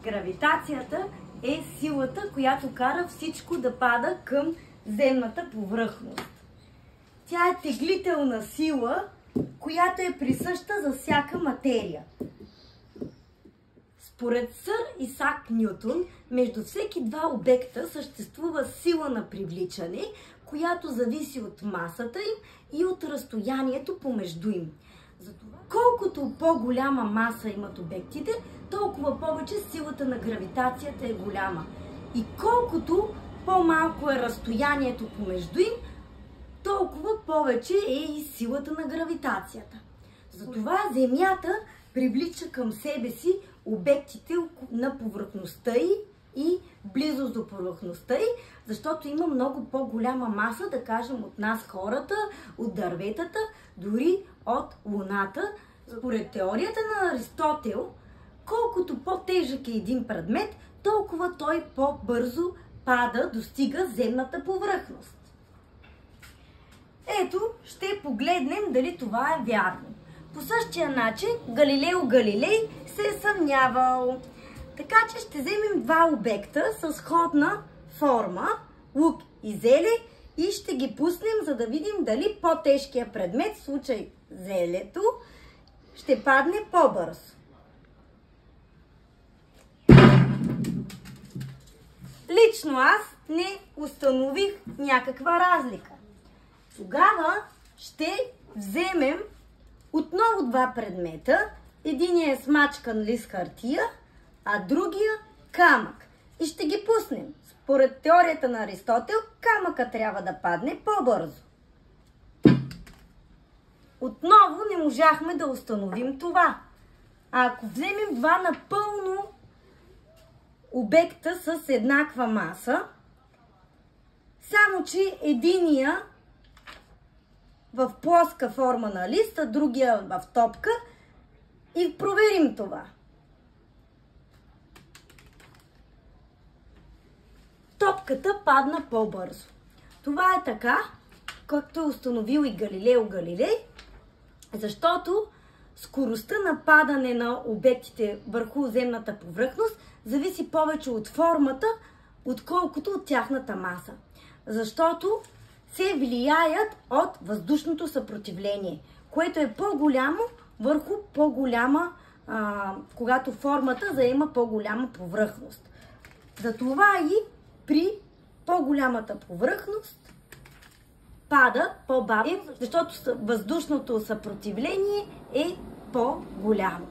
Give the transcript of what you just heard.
Гравитацията е силата, която кара всичко да пада към земната повърхност. Тя е теглителна сила, която е присъща за всяка материя. Според сър Исак Нютон, между всеки два обекта съществува сила на привличане, която зависи от масата им и от разстоянието помежду им. Затова, колкото по-голяма маса имат обектите, толкова повече силата на гравитацията е голяма. И колкото по-малко е разстоянието помежду им, толкова повече е и силата на гравитацията. Затова Земята привлича към себе си обектите на повърхността и близост до повърхността й, защото има много по-голяма маса, да кажем, от нас хората, от дърветата, дори от Луната. Според теорията на Аристотел, колкото по-тежък е един предмет, толкова той по-бързо достига земната повърхност. Ето, ще погледнем дали това е вярно. По същия начин Галилео Галилей се е съмнявал. Така че ще вземем два обекта с сходна форма, лук и зеле, и ще ги пуснем, за да видим дали по-тежкият предмет, в случай зелето, ще падне по-бързо. Лично аз не установих някаква разлика. Тогава ще вземем отново два предмета. Единият е смачкан лист хартия, а другия камък. И ще ги пуснем. Според теорията на Аристотел, камъка трябва да падне по-бързо. Отново не можахме да установим това. А ако вземем два напълно обекта с еднаква маса, само че единия в плоска форма на лист, а другия в топка, и проверим това. Топката падна по-бързо. Това е така, както е установил и Галилео Галилей, защото скоростта на падане на обектите върху земната повърхност зависи повече от формата, отколкото от тяхната маса. Защото се влияят от въздушното съпротивление, което е по-голямо върху по-голяма, когато формата заема по-голяма повърхност. Затова и при по-голямата повърхност пада по-бавно, защото въздушното съпротивление е по-голямо.